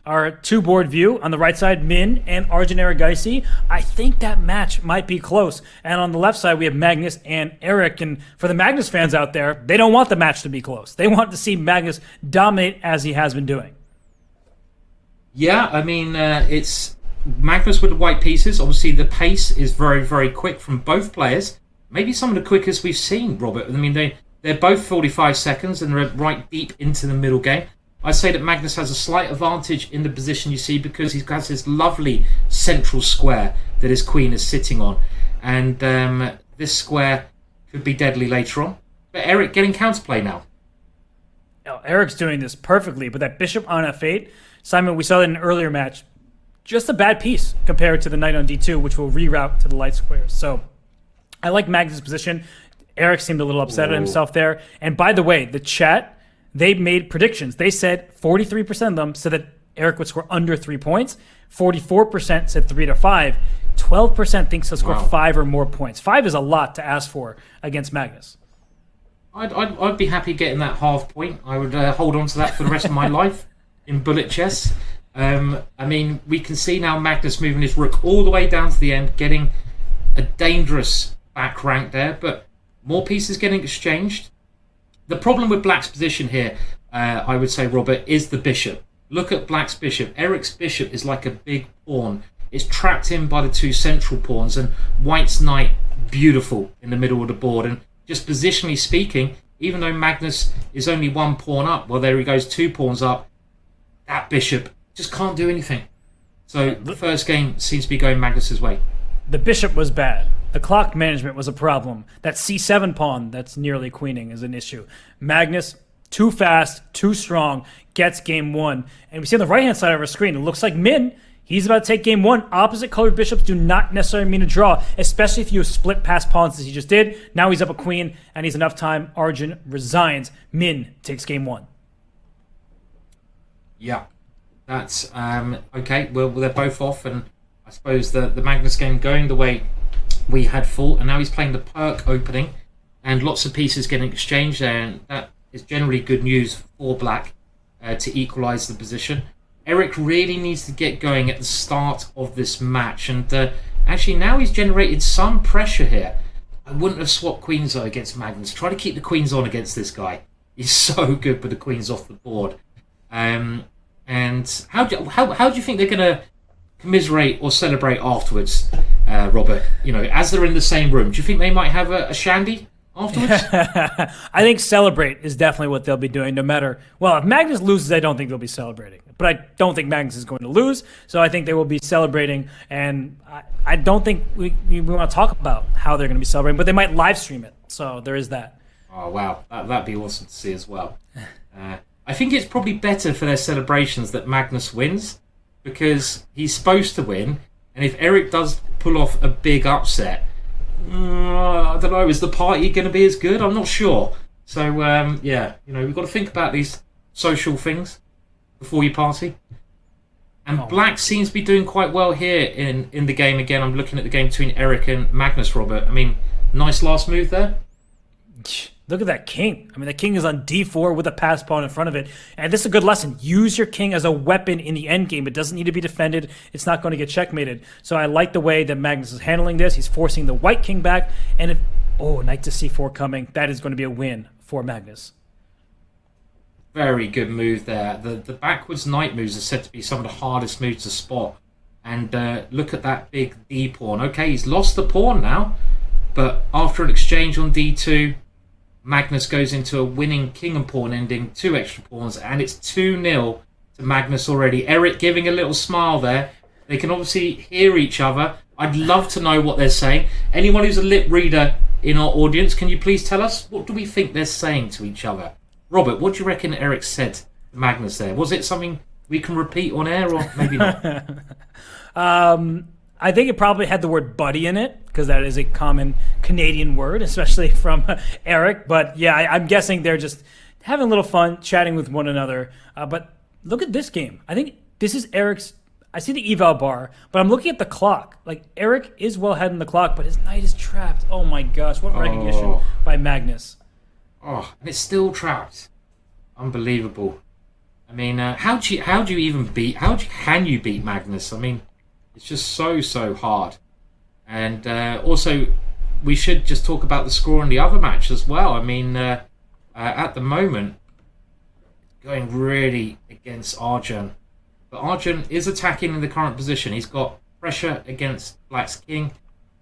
our two-board view. On the right side, Min and Arjun Erigaisi. I think that match might be close. And on the left side, we have Magnus and Eric. And for the Magnus fans out there, they don't want the match to be close. They want to see Magnus dominate as he has been doing. Yeah, I mean, it's Magnus with the white pieces. Obviously, the pace is very, very quick from both players. Maybe some of the quickest we've seen, Robert. I mean, they're both 45 seconds and they're right deep into the middle game. I'd say that Magnus has a slight advantage in the position you see because he has this lovely central square that his queen is sitting on. And this square could be deadly later on. But Eric getting counterplay now. Oh, Eric's doing this perfectly, but that bishop on f8, Simon, we saw that in an earlier match, just a bad piece compared to the knight on d2, which will reroute to the light squares. So I like Magnus' position. Eric seemed a little upset at himself there. And by the way, the chat, they made predictions. They said 43% of them said that Eric would score under 3 points. 44% said 3 to 5. 12% thinks he'll score 5 or more points. 5 is a lot to ask for against Magnus. I'd be happy getting that half point. I would hold on to that for the rest of my life in bullet chess. I mean, we can see now Magnus moving his rook all the way down to the end, getting a dangerous back rank there, but more pieces getting exchanged. The problem with Black's position here, I would say, Robert, is the bishop. Look at Black's bishop. Eric's bishop is like a big pawn. It's trapped in by the two central pawns, and White's knight, beautiful in the middle of the board. And just positionally speaking, even though Magnus is only one pawn up, well, there he goes, 2 pawns up, that bishop just can't do anything. So the first game seems to be going Magnus's way. The bishop was bad. The clock management was a problem. That c7 pawn that's nearly queening is an issue. Magnus, too fast, too strong, gets game 1. And we see on the right-hand side of our screen, it looks like Min, he's about to take game 1. Opposite colored bishops do not necessarily mean a draw, especially if you split past pawns as he just did. Now he's up a queen, and he's enough time. Arjun resigns. Min takes game 1. Yeah, that's okay. Well, they're both off, and I suppose the Magnus game going the way we had thought, and now he's playing the perk opening, and lots of pieces getting exchanged there, and that is generally good news for Black to equalise the position. Eric really needs to get going at the start of this match, and actually now he's generated some pressure here. I wouldn't have swapped queens though against Magnus. Try to keep the queens on against this guy. He's so good with the queens off the board. And how do you think they're going to commiserate or celebrate afterwards, Robert? You know, as they're in the same room, do you think they might have a shandy afterwards? I think celebrate is definitely what they'll be doing, no matter. Well, if Magnus loses, I don't think they'll be celebrating. But I don't think Magnus is going to lose, so I think they will be celebrating. And I don't think we want to talk about how they're going to be celebrating, but they might live stream it. So there is that. Oh wow, that'd be awesome to see as well. I think it's probably better for their celebrations that Magnus wins, because he's supposed to win, and if Eric does pull off a big upset, I don't know, is the party going to be as good? I'm not sure. So, yeah, you know, we've got to think about these social things before you party. And Black seems to be doing quite well here in the game again. I'm looking at the game between Eric and Magnus, Robert. I mean, nice last move there. Look at that king. I mean, the king is on d4 with a pass pawn in front of it. And this is a good lesson. Use your king as a weapon in the endgame. It doesn't need to be defended. It's not going to get checkmated. So I like the way that Magnus is handling this. He's forcing the white king back. And if, knight to c4 coming. That is going to be a win for Magnus. Very good move there. The backwards knight moves are said to be some of the hardest moves to spot. And look at that big d pawn. Okay, he's lost the pawn now. But after an exchange on d2... Magnus goes into a winning king and pawn ending, 2 extra pawns, and it's 2-0 to Magnus already. Eric giving a little smile there. They can obviously hear each other. I'd love to know what they're saying. Anyone who's a lip reader in our audience, can you please tell us, what do we think they're saying to each other? Robert, what do you reckon Eric said to Magnus there? Was it something we can repeat on air, or maybe not? I think it probably had the word buddy in it, because that is a common Canadian word, especially from Eric. But yeah, I'm guessing they're just having a little fun, chatting with one another. But look at this game. I think this is Eric's. I see the eval bar, but I'm looking at the clock. Like, Eric is well ahead in the clock, but his knight is trapped. Oh my gosh, what recognition by Magnus. Oh, and it's still trapped. Unbelievable. I mean, how can you beat Magnus? I mean, it's just so hard. And also, we should just talk about the score in the other match as well. I mean, at the moment, going really against Arjun. But Arjun is attacking in the current position. He's got pressure against Black's king.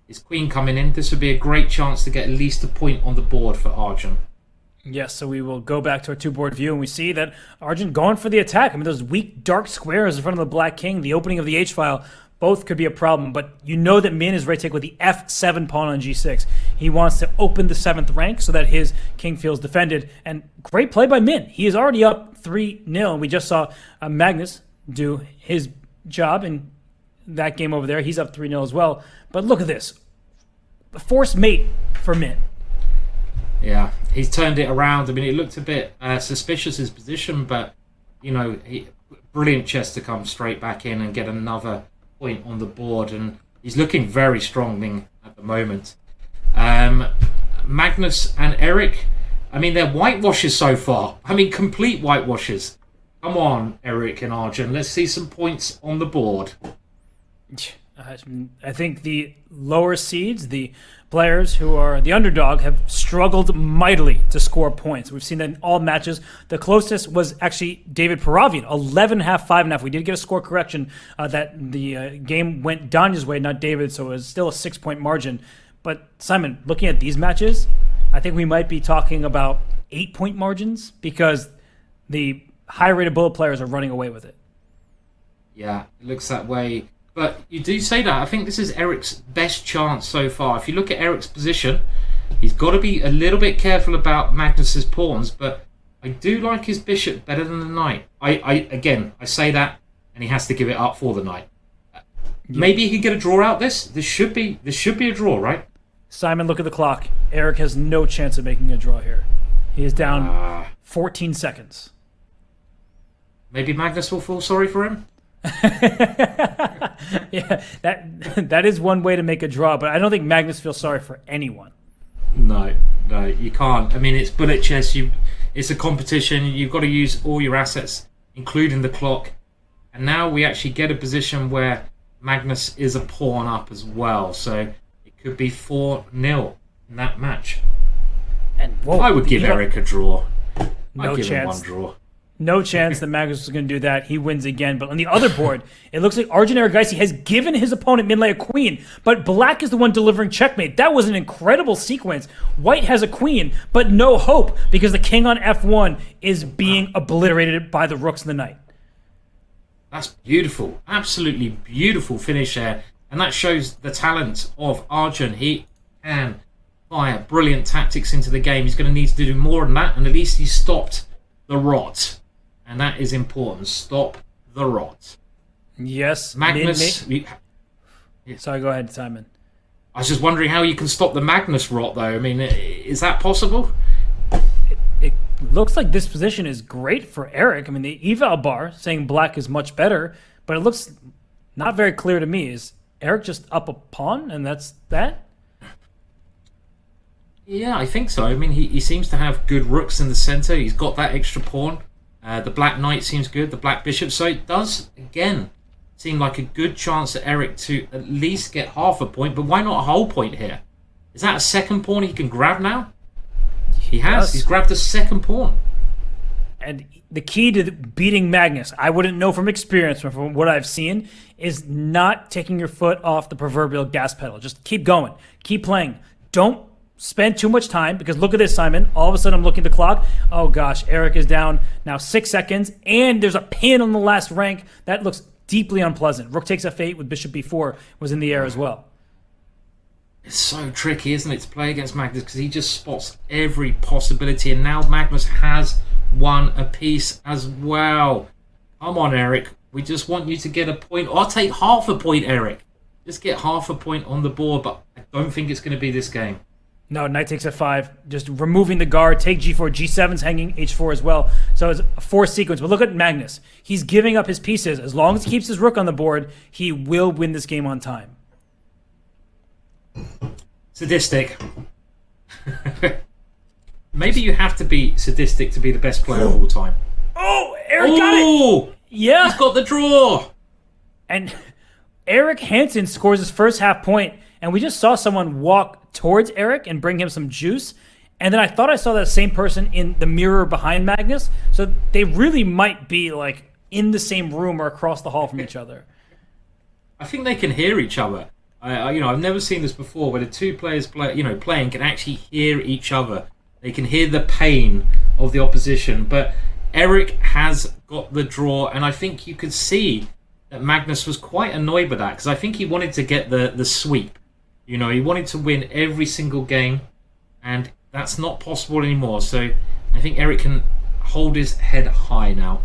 His queen coming in. This would be a great chance to get at least a point on the board for Arjun. Yes, so we will go back to our two-board view, and we see that Arjun going for the attack. I mean, those weak, dark squares in front of the Black King, the opening of the H-file, both could be a problem. But you know that Min is ready to take with the F7 pawn on G6. He wants to open the 7th rank so that his king feels defended. And great play by Min. He is already up 3-0, and we just saw Magnus do his job in that game over there. He's up 3-0 as well. But look at this. Forced mate for Min. Yeah, he's turned it around. I mean, it looked a bit suspicious, his position, but, you know, brilliant chess to come straight back in and get another point on the board, and he's looking very strong at the moment. Magnus and Eric, I mean, they're whitewashes so far. I mean, complete whitewashes. Come on, Eric and Arjun, let's see some points on the board. I think the lower seeds, the players who are the underdog, have struggled mightily to score points. We've seen that in all matches. The closest was actually David Paravian, 11.5, 5.5. We did get a score correction that the game went Danya's way, not David, so it was still a 6-point margin. But Simon, looking at these matches, I think we might be talking about 8-point margins because the high-rated bullet players are running away with it. Yeah, it looks that way. But you do say that. I think this is Eric's best chance so far. If you look at Eric's position, he's got to be a little bit careful about Magnus's pawns, but I do like his bishop better than the knight. I say that, and he has to give it up for the knight. Yeah. Maybe he can get a draw out this. This should be a draw, right? Simon, look at the clock. Eric has no chance of making a draw here. He is down 14 seconds. Maybe Magnus will feel sorry for him. Yeah, that is one way to make a draw, but I don't think Magnus feels sorry for anyone. No, you can't. I mean, it's bullet chess. It's a competition. You've got to use all your assets, including the clock. And now we actually get a position where Magnus is a pawn up as well, so it could be 4-0 in that match. And I would give Eric a draw. No I'd give him chance. one draw. No chance that Magnus is going to do that. He wins again. But on the other board, it looks like Arjun Erigaisi has given his opponent Minlay a queen, but Black is the one delivering checkmate. That was an incredible sequence. White has a queen, but no hope because the king on F1 is being obliterated by the rooks and the knight. That's beautiful. Absolutely beautiful finish there. And that shows the talent of Arjun. He can fire brilliant tactics into the game. He's going to need to do more than that, and at least he stopped the rot. And that is important. Stop the rot. Yes. Magnus. Sorry, go ahead, Simon. I was just wondering how you can stop the Magnus rot, though. I mean, is that possible? It looks like this position is great for Eric. I mean, the eval bar saying Black is much better, but it looks not very clear to me. Is Eric just up a pawn, and that's that? Yeah, I think so. I mean, he seems to have good rooks in the center. He's got that extra pawn. The Black Knight seems good. The Black Bishop. So it does, again, seem like a good chance for Eric to at least get half a point. But why not a whole point here? Is that a second pawn he can grab now? He has. Yes. He's grabbed a second pawn. And the key to beating Magnus, I wouldn't know from experience, but from what I've seen, is not taking your foot off the proverbial gas pedal. Just keep going. Keep playing. Don't spend too much time, because look at this, Simon. All of a sudden, I'm looking at the clock. Oh, gosh, Eric is down now 6 seconds, and there's a pin on the last rank. That looks deeply unpleasant. Rook takes F8 with Bishop B4 was in the air as well. It's so tricky, isn't it, to play against Magnus, because he just spots every possibility, and now Magnus has won a piece as well. Come on, Eric. We just want you to get a point. I'll take half a point, Eric. Just get half a point on the board, but I don't think it's going to be this game. No, knight takes F5, just removing the guard, take G4, G7's hanging H4 as well. So it's a 4 sequence. But look at Magnus. He's giving up his pieces. As long as he keeps his rook on the board, he will win this game on time. Sadistic. Maybe you have to be sadistic to be the best player of all time. Oh, Eric got it. Yeah. He's got the draw. And Eric Hansen scores his first half point, and we just saw someone walk towards Eric and bring him some juice. And then I thought I saw that same person in the mirror behind Magnus. So they really might be like in the same room or across the hall from each other. I think they can hear each other. I've never seen this before, where the two players playing can actually hear each other. They can hear the pain of the opposition. But Eric has got the draw, and I think you could see that Magnus was quite annoyed by that, because I think he wanted to get the sweep. He wanted to win every single game, and that's not possible anymore. So I think Eric can hold his head high now.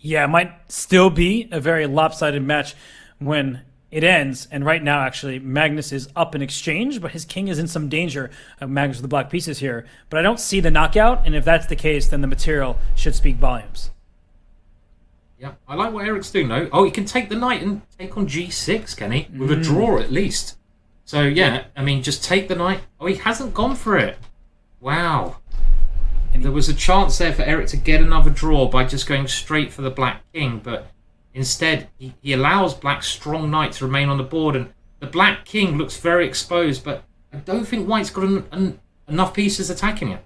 Yeah, it might still be a very lopsided match when it ends. And right now, actually, Magnus is up in exchange, but his king is in some danger. Magnus with the black pieces here. But I don't see the knockout, and if that's the case, then the material should speak volumes. Yeah, I like what Eric's doing, though. Oh, he can take the knight and take on g6, can he? With a draw, at least. So, yeah, I mean, just take the knight. Oh, he hasn't gone for it. Wow. And there was a chance there for Eric to get another draw by just going straight for the black king, but instead he allows black's strong knight to remain on the board, and the black king looks very exposed, but I don't think white's got enough pieces attacking it.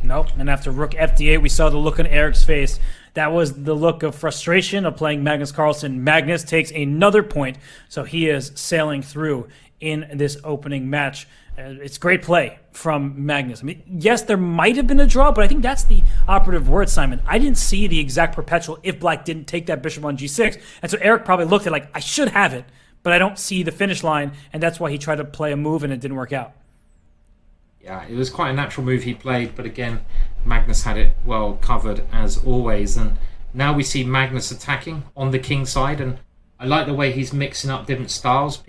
Nope, and after rook fd8, we saw the look on Eric's face. That was the look of frustration of playing Magnus Carlsen. Magnus takes another point, so he is sailing through in this opening match. It's great play from Magnus. I mean, yes, there might have been a draw, but I think that's the operative word, Simon. I didn't see the exact perpetual if black didn't take that bishop on g6, and so Eric probably looked at like, I should have it, but I don't see the finish line, and that's why he tried to play a move and it didn't work out. Yeah, it was quite a natural move he played, but again, Magnus had it well covered as always. And now we see Magnus attacking on the king side, and I like the way he's mixing up different styles.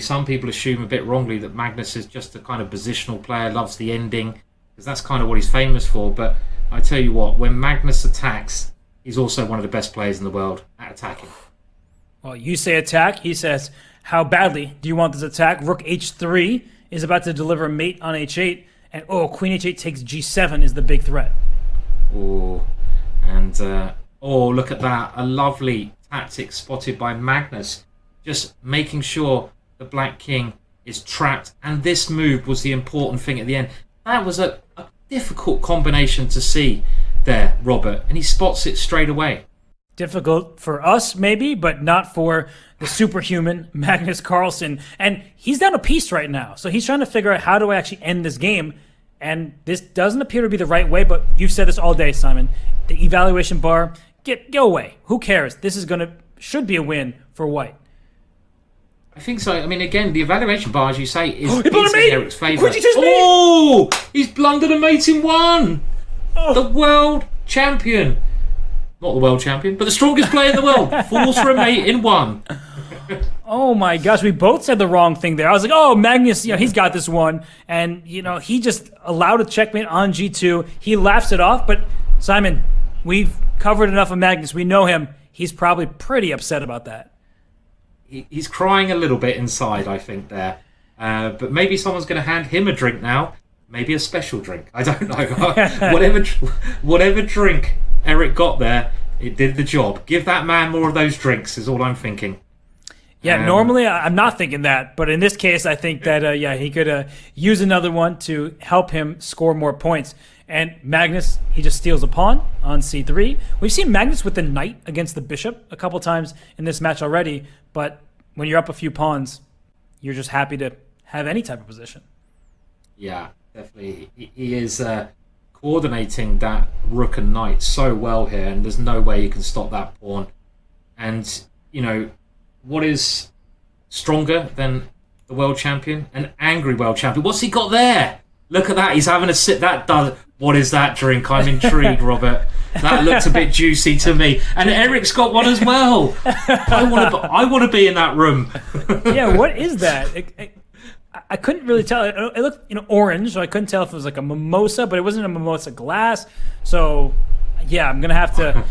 Some people assume a bit wrongly that Magnus is just a kind of positional player, loves the ending, because that's kind of what he's famous for. But I tell you what, when Magnus attacks, he's also one of the best players in the world at attacking. Well, you say attack, he says, how badly do you want this attack? Rook h3 is about to deliver mate on h8, and queen h8 takes g7 is the big threat. Oh, and look at that. A lovely tactic spotted by Magnus. Just making sure the black king is trapped. And this move was the important thing at the end. That was a difficult combination to see there, Robert. And he spots it straight away. Difficult for us, maybe, but not for the superhuman Magnus Carlsen. And he's down a piece right now. So he's trying to figure out, how do I actually end this game? And this doesn't appear to be the right way, but you've said this all day, Simon. The evaluation bar, go away. Who cares? This should be a win for white. I think so. I mean, again, the evaluation bar, as you say, is in Eric's favour. He's blundered a mate in one. The world champion. Not the world champion, but the strongest player in the world. Falls for a mate in one. Oh my gosh, we both said the wrong thing there. I was like, Magnus, he's got this one. And, he just allowed a checkmate on g2. He laughs it off. But, Simon, we've covered enough of Magnus. We know him. He's probably pretty upset about that. He's crying a little bit inside, I think, there. But maybe someone's going to hand him a drink now. Maybe a special drink. I don't know. Whatever drink Eric got there, it did the job. Give that man more of those drinks is all I'm thinking. Yeah, normally I'm not thinking that. But in this case, I think that, he could use another one to help him score more points. And Magnus, he just steals a pawn on c3. We've seen Magnus with the knight against the bishop a couple times in this match already. But when you're up a few pawns, you're just happy to have any type of position. Yeah, definitely. He is coordinating that rook and knight so well here, and there's no way you can stop that pawn. And, what is stronger than the world champion? An angry world champion. What's he got there? Look at that. He's having a sip. What is that drink? I'm intrigued, Robert. That looks a bit juicy to me. And Eric's got one as well. I want to be in that room. Yeah, what is that? I couldn't really tell. It looked orange, so I couldn't tell if it was like a mimosa, but it wasn't a mimosa glass. So, yeah, I'm going to have to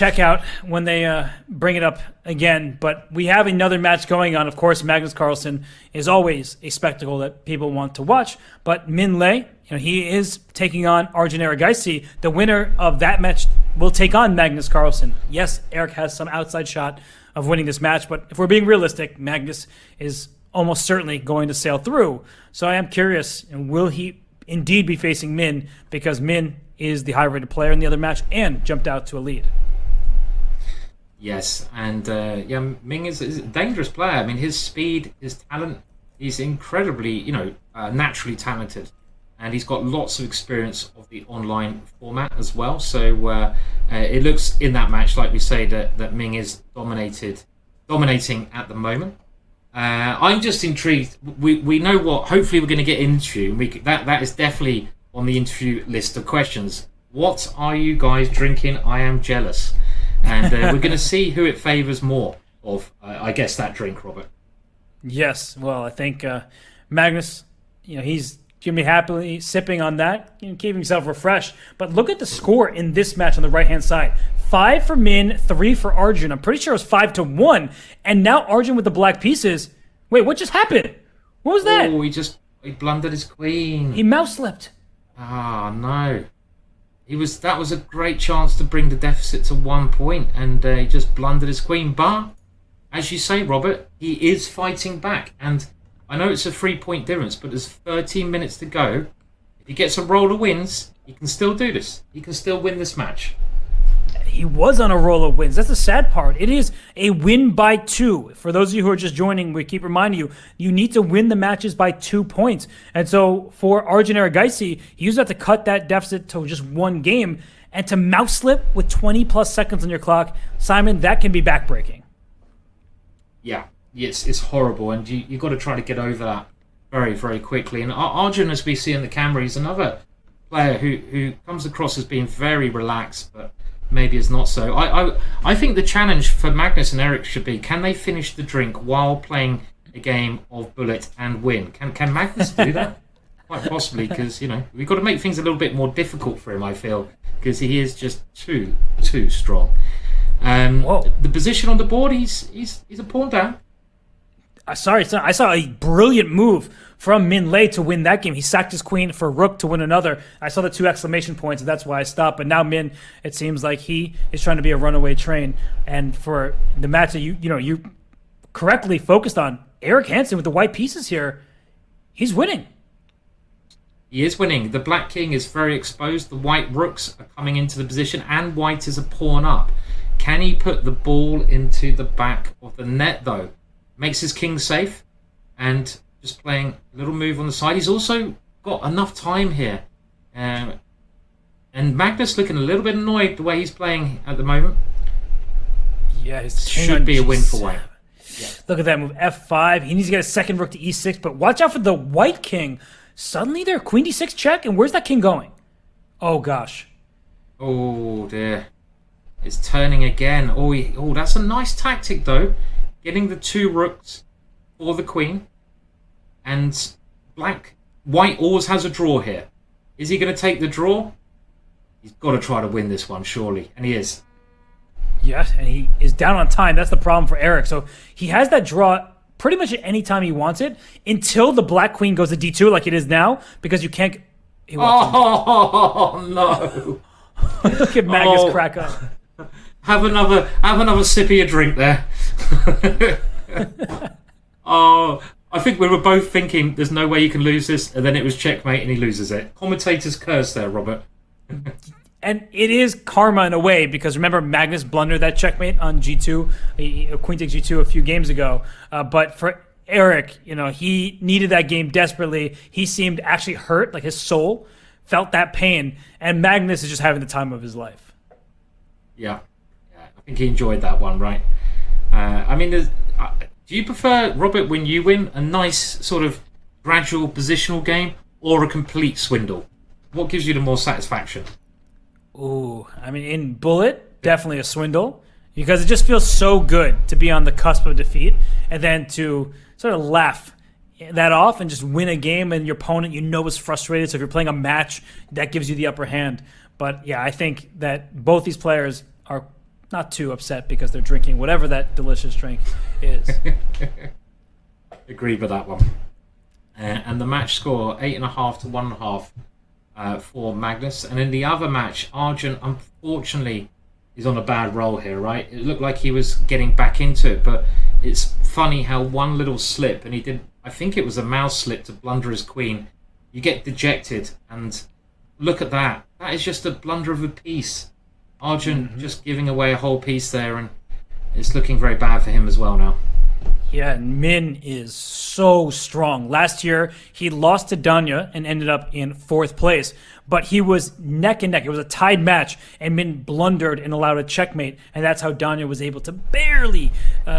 check out when they bring it up again. But we have another match going on. Of course, Magnus Carlsen is always a spectacle that people want to watch. But Min Lei, he is taking on Arjun Erigaisi. The winner of that match will take on Magnus Carlsen. Yes, Eric has some outside shot of winning this match, but if we're being realistic, Magnus is almost certainly going to sail through. So I am curious, will he indeed be facing Min, because Min is the high-rated player in the other match and jumped out to a lead. Yes, and Ming is a dangerous player. I mean, his speed, his talent, he's incredibly, naturally talented. And he's got lots of experience of the online format as well. So it looks in that match, like we say, that Ming is dominating at the moment. I'm just intrigued. We know what hopefully we're going to get into. That is definitely on the interview list of questions. What are you guys drinking? I am jealous. And we're going to see who it favours more of, I guess, that drink, Robert. Yes. Well, I think Magnus, he's going to be happily sipping on that, keeping himself refreshed. But look at the score in this match on the right-hand side. 5 for Min, 3 for Arjun. I'm pretty sure it was 5-1. And now Arjun with the black pieces. Wait, what just happened? What was that? Oh, he blundered his queen. He mouse slipped. Ah, no. That was a great chance to bring the deficit to 1 point, and he just blundered his queen. But, as you say, Robert, he is fighting back. And I know it's a 3-point difference, but there's 13 minutes to go. If he gets a roll of wins, he can still do this. He can still win this match. He was on a roll of wins. That's the sad part. It is a win by 2. For those of you who are just joining, we keep reminding you, you need to win the matches by 2 points. And so for Arjun Erigaisi, he used that to cut that deficit to just 1 game. And to mouse slip with 20 plus seconds on your clock, Simon, that can be backbreaking. Yeah, it's horrible. And you've got to try to get over that very, very quickly. And Arjun, as we see in the camera, he's another player who comes across as being very relaxed, but maybe it's not so. I think the challenge for Magnus and Eric should be, can they finish the drink while playing a game of Bullet and win? Can Magnus do that? Quite possibly, because, we've got to make things a little bit more difficult for him, I feel, because he is just too strong. The position on the board, he's a pawn down. I saw a brilliant move from Min Lei to win that game. He sacked his queen for rook to win another. I saw the 2 exclamation points, and that's why I stopped. But now Min, it seems like he is trying to be a runaway train. And for the match that you correctly focused on, Eric Hansen with the white pieces here, he's winning. He is winning. The black king is very exposed. The white rooks are coming into the position, and white is a pawn up. Can he put the ball into the back of the net, though? Makes his king safe, and just playing a little move on the side. He's also got enough time here. And Magnus looking a little bit annoyed the way he's playing at the moment. Yeah, it should be a win for white. Yeah. Look at that move, f5. He needs to get a second rook to e6, but watch out for the white king. Suddenly they're queen d6 check, and where's that king going? Oh, gosh. Oh, dear. It's turning again. Oh, that's a nice tactic, though. Getting the 2 rooks for the queen. And white always has a draw here. Is he going to take the draw? He's got to try to win this one, surely. And he is. Yes, and he is down on time. That's the problem for Eric. So he has that draw pretty much at any time he wants it, until the black queen goes to d2 like it is now, because you can't... Oh, no. Look at Magnus crack up. Have another sip of your drink there. Oh, I think we were both thinking there's no way you can lose this, and then it was checkmate and he loses it. Commentator's curse there, Robert. And it is karma in a way, because remember Magnus blundered that checkmate on g2, queen takes g2 a few games ago. But for Eric, he needed that game desperately. He seemed actually hurt, like his soul felt that pain, and Magnus is just having the time of his life. Yeah, I think he enjoyed that one, right? Do you prefer, Robert, when you win, a nice sort of gradual positional game or a complete swindle? What gives you the more satisfaction? Ooh, in Bullet, definitely a swindle, because it just feels so good to be on the cusp of defeat and then to sort of laugh that off and just win a game, and your opponent is frustrated. So if you're playing a match, that gives you the upper hand. But yeah, I think that both these players are not too upset because they're drinking whatever that delicious drink is. Agreed with that one. And the match score 8.5 to 1.5 for Magnus. And in the other match, Arjun unfortunately is on a bad roll here, right? It looked like he was getting back into it, but it's funny how one little slip, and he did, I think it was a mouse slip to blunder his queen. You get dejected, and look at that. That is just a blunder of a piece. Arjun just giving away a whole piece there, and it's looking very bad for him as well now. Yeah, and Min is so strong. Last year, he lost to Danya and ended up in 4th place. But he was neck and neck. It was a tied match, and Min blundered and allowed a checkmate. And that's how Danya was able to barely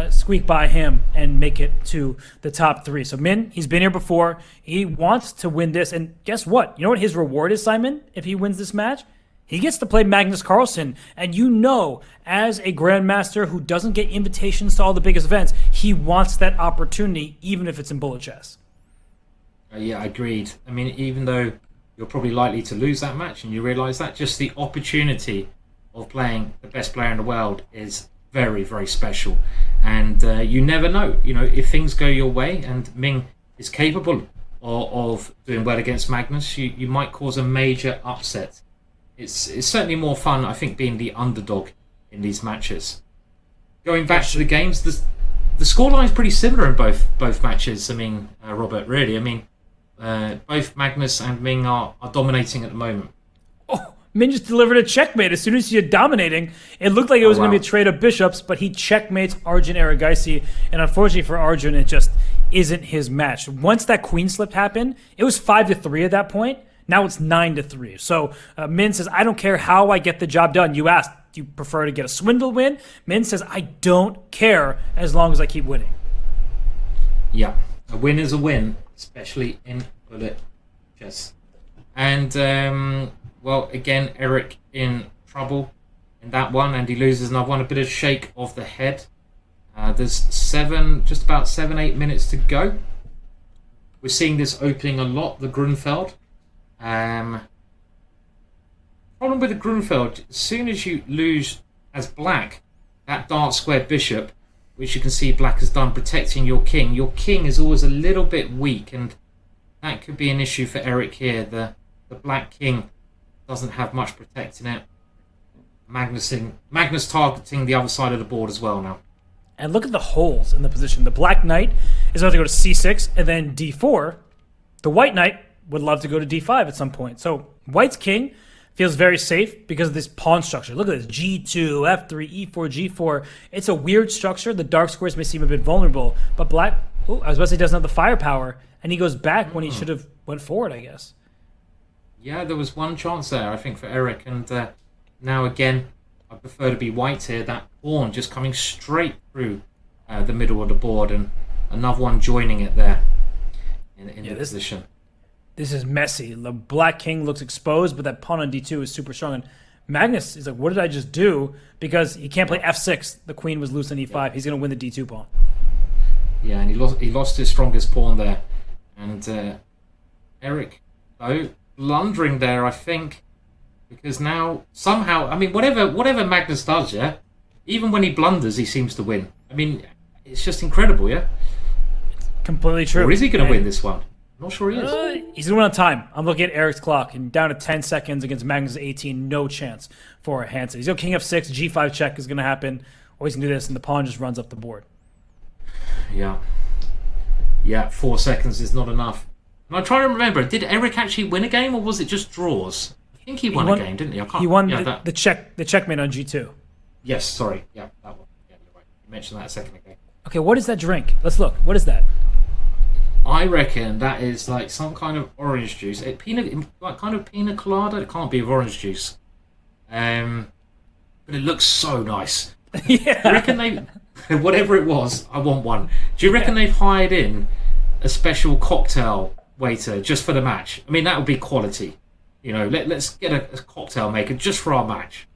squeak by him and make it to the top 3. So Min, he's been here before. He wants to win this. And guess what? You know what his reward is, Simon, if he wins this match? He gets to play Magnus Carlsen, and you know, as a grandmaster who doesn't get invitations to all the biggest events, he wants that opportunity, even if it's in bullet chess. Yeah, agreed. I mean, even though you're probably likely to lose that match, and you realise that, just the opportunity of playing the best player in the world is very, very special. And you never know, if things go your way, and Ming is capable of doing well against Magnus, you might cause a major upset. It's certainly more fun, I think, being the underdog in these matches. Going back to the games, the scoreline is pretty similar in both matches. I mean, Robert, really. I mean, both Magnus and Ming are dominating at the moment. Oh, Min just delivered a checkmate. As soon as you're dominating, it looked like it was going to be a trade of bishops, but he checkmates Arjun Erigaisi, and unfortunately for Arjun, it just isn't his match. Once that queen slip happened, it was 5-3 at that point. Now it's 9-3. So Min says, I don't care how I get the job done. You asked, do you prefer to get a swindle win? Min says, I don't care as long as I keep winning. Yeah, a win is a win, especially in bullet chess. And, well, again, Eric in trouble in that one, and he loses another one. A bit of shake of the head. There's just about 7-8 minutes to go. We're seeing this opening a lot, the Grunfeld. Problem with the Grunfeld, as soon as you lose as black, that dark square bishop, which you can see black has done protecting your king is always a little bit weak, and that could be an issue for Eric here. The black king doesn't have much protecting it. Magnus targeting the other side of the board as well now. And look at the holes in the position. The black knight is about to go to c6 and then d4. The white knight would love to go to d5 at some point. So white's king feels very safe because of this pawn structure. Look at this, g2, f3, e4, g4. It's a weird structure. The dark squares may seem a bit vulnerable, but black, I was about to say, doesn't have the firepower, and he goes back when he should have went forward, I guess. Yeah, there was one chance there, I think, for Eric, and now again, I prefer to be white here. That pawn just coming straight through the middle of the board, and another one joining it there in the position. This is messy. The black king looks exposed, but that pawn on d2 is super strong. And Magnus is like, what did I just do? Because he can't play f6. The queen was loose on e5. Yeah. He's going to win the d2 pawn. Yeah, and he lost his strongest pawn there. And Eric, though, blundering there, I think, because now somehow, I mean, whatever Magnus does, yeah, even when he blunders, he seems to win. I mean, it's just incredible, yeah? Completely true. Or is he going to win this one? Not sure he is. He's going to win on time. I'm looking at Eric's clock, and down to 10 seconds against Magnus 18, no chance for Hansen. He's going king f6, g5 check is going to happen, or he's going to do this, and the pawn just runs up the board. Yeah. Yeah, 4 seconds is not enough. And I'm trying to remember, did Eric actually win a game, or was it just draws? I think he won a game, didn't he? He won the checkmate on g2. Yes, sorry. Yeah, that one. Yeah, you're right. You mentioned that a second ago. Okay, what is that drink? Let's look. What is that? I reckon that is like some kind of orange juice. Like kind of pina colada. It can't be of orange juice. But it looks so nice. Yeah. Do you reckon whatever it was, I want one. Do you reckon they've hired in a special cocktail waiter just for the match? I mean, that would be quality. You know, let's get a cocktail maker just for our match.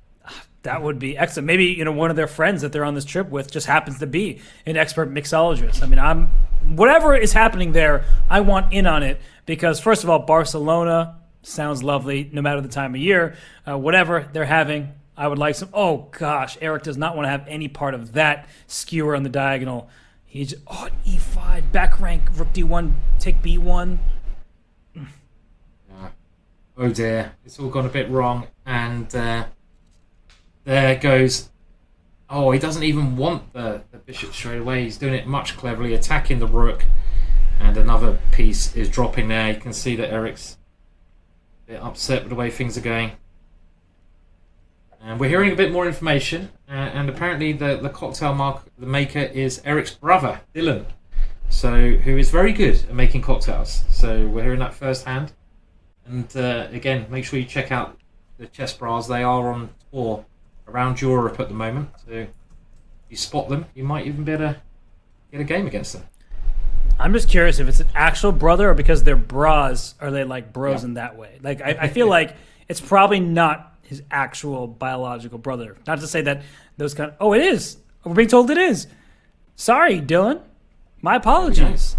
That would be excellent. Maybe, one of their friends that they're on this trip with just happens to be an expert mixologist. I mean, whatever is happening there, I want in on it because, first of all, Barcelona sounds lovely no matter the time of year. Whatever they're having, I would like some. Oh gosh, Eric does not want to have any part of that skewer on the diagonal. He's e5 back rank rook d1 take b1. Oh dear, it's all gone a bit wrong, and there goes. Oh, he doesn't even want the bishop straight away. He's doing it much cleverly, attacking the rook, and another piece is dropping there. You can see that Eric's a bit upset with the way things are going. And we're hearing a bit more information, and apparently the cocktail maker is Eric's brother, Dylan, who is very good at making cocktails. So we're hearing that firsthand. And again, make sure you check out the chess bras. They are on tour around Europe at the moment. So if you spot them, you might even be able to get a game against them. I'm just curious if it's an actual brother or because they're bras, are they like bros in that way? Like I feel like it's probably not his actual biological brother. Not to say that those kind of... Oh, it is. We're being told it is. Sorry, Dylan. My apologies.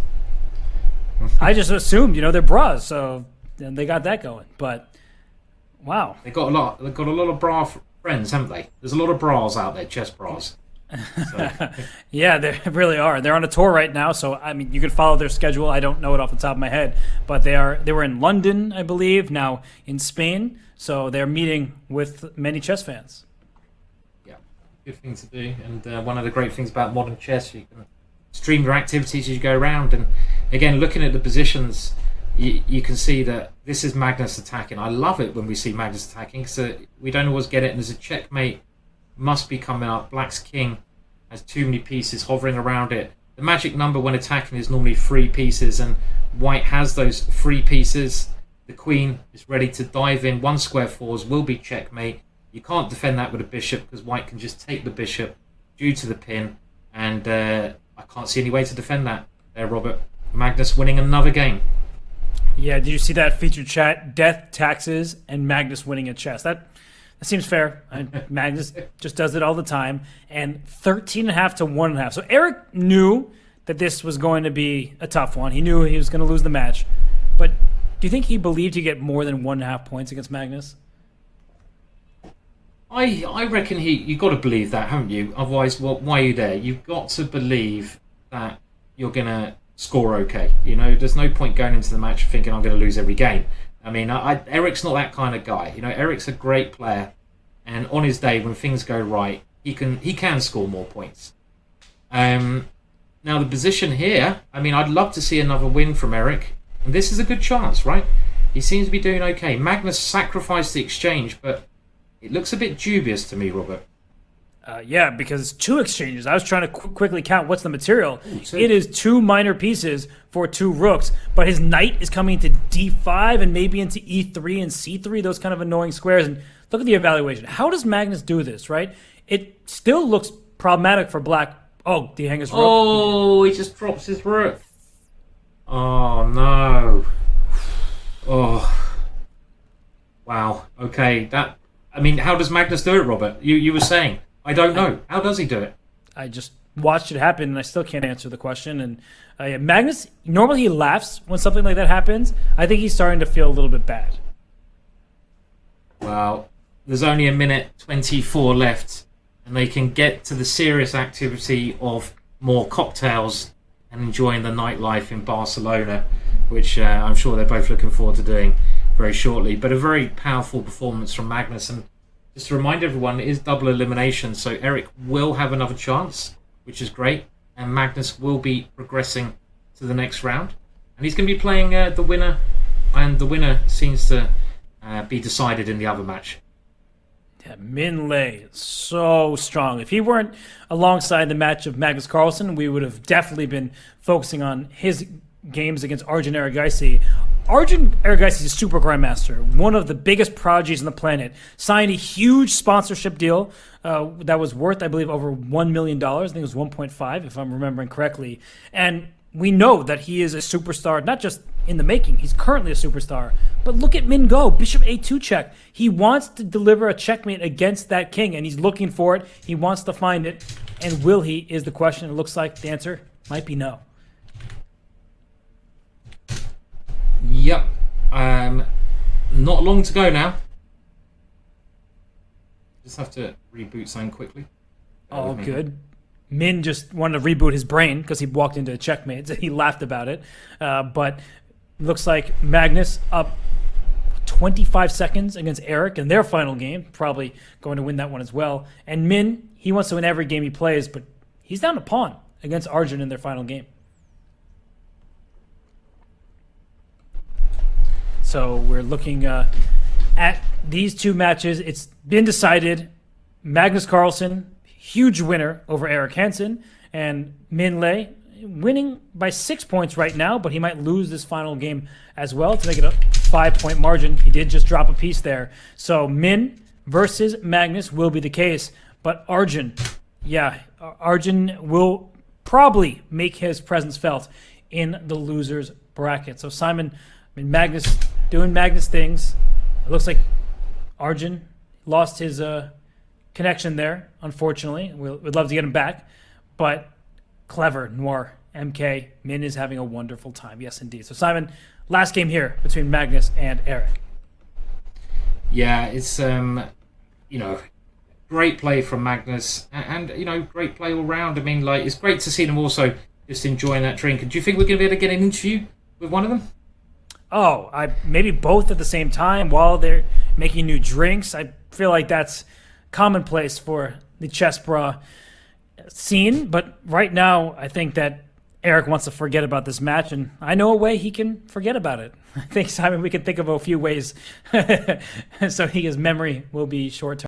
I just assumed, they're bras, so they got that going. But wow, They've got a lot of bra friends, haven't they? There's a lot of bras out there, chess bras. So. Yeah, they really are. They're on a tour right now, so I mean, you can follow their schedule. I don't know it off the top of my head, but they were in London, I believe, now in Spain. So they're meeting with many chess fans. Yeah, good thing to do. And one of the great things about modern chess, you can stream your activities as you go around. And again, looking at the positions, you can see that this is Magnus attacking. I love it when we see Magnus attacking because we don't always get it. And there's a checkmate must be coming up. Black's king has too many pieces hovering around it. The magic number when attacking is normally 3 pieces, and White has those 3 pieces. The queen is ready to dive in. 1 square fours will be checkmate. You can't defend that with a bishop because White can just take the bishop due to the pin, and I can't see any way to defend that. There, Robert. Magnus winning another game. Yeah, did you see that featured chat? Death, taxes, and Magnus winning at chess. That seems fair. Magnus just does it all the time. And 13.5 to 1.5. So Eric knew that this was going to be a tough one. He knew he was going to lose the match. But do you think he believed he'd get more than 1.5 points against Magnus? I reckon you got to believe that, haven't you? Otherwise, why are you there? You've got to believe that you're going to score okay. There's no point going into the match thinking I'm going to lose every game. I mean, Eric's not that kind of guy. Eric's a great player, and on his day when things go right, he can score more points. Now the position here, I mean, I'd love to see another win from Eric, and this is a good chance, right? He seems to be doing okay. Magnus sacrificed the exchange, but it looks a bit dubious to me, Robert. Yeah, because it's 2 exchanges. I was trying to quickly count what's the material. It is 2 minor pieces for 2 rooks, but his knight is coming to d5 and maybe into e3 and c3, those kind of annoying squares. And look at the evaluation. How does Magnus do this, right? It still looks problematic for black. Oh, did he hang his rook? Oh, he just drops his rook. Oh, no. Oh. Wow. Okay, how does Magnus do it, Robert? You were saying. I don't know. How does he do it? I just watched it happen, and I still can't answer the question. And Magnus, normally he laughs when something like that happens. I think he's starting to feel a little bit bad. Well, there's only 1:24 left, and they can get to the serious activity of more cocktails and enjoying the nightlife in Barcelona, which I'm sure they're both looking forward to doing very shortly. But a very powerful performance from Magnus, and just to remind everyone, it is double elimination, so Eric will have another chance, which is great, and Magnus will be progressing to the next round. And he's going to be playing the winner, and the winner seems to be decided in the other match. Yeah, Min Lei is so strong. If he weren't alongside the match of Magnus Carlsen, we would have definitely been focusing on his games against Arjun Erigaisi. Arjun Erigaisi is a super grandmaster, one of the biggest prodigies on the planet. Signed a huge sponsorship deal that was worth, I believe, over $1 million. I think it was 1.5, if I'm remembering correctly. And we know that he is a superstar, not just in the making. He's currently a superstar. But look at Min go, Bishop A2 check. He wants to deliver a checkmate against that king, and he's looking for it. He wants to find it. And will he is the question. It looks like the answer might be no. Yep. Not long to go now. Just have to reboot something quickly. All good. Min just wanted to reboot his brain because he walked into a checkmate. He laughed about it. But looks like Magnus up 25 seconds against Eric in their final game. Probably going to win that one as well. And Min, he wants to win every game he plays, but he's down to pawn against Arjun in their final game. So we're looking at these two matches. It's been decided. Magnus Carlsen, huge winner over Eric Hansen, and Min Lei winning by 6 points right now, but he might lose this final game as well to make it a 5-point margin. He did just drop a piece there. So Min versus Magnus will be the case, but Arjun will probably make his presence felt in the losers bracket. So Simon, Magnus doing Magnus things. It looks like Arjun lost his connection there, unfortunately. We'd love to get him back, but clever, Noir, MK, Min is having a wonderful time. Yes, indeed. So Simon, last game here between Magnus and Eric. Yeah, it's great play from Magnus, and great play all round. I mean, like, it's great to see them also just enjoying that drink. And do you think we're going to be able to get an interview with one of them? Oh, maybe both at the same time while they're making new drinks. I feel like that's commonplace for the chess bra scene, but right now I think that Eric wants to forget about this match, and I know a way he can forget about it. I think, Simon, we can think of a few ways so his memory will be short-term.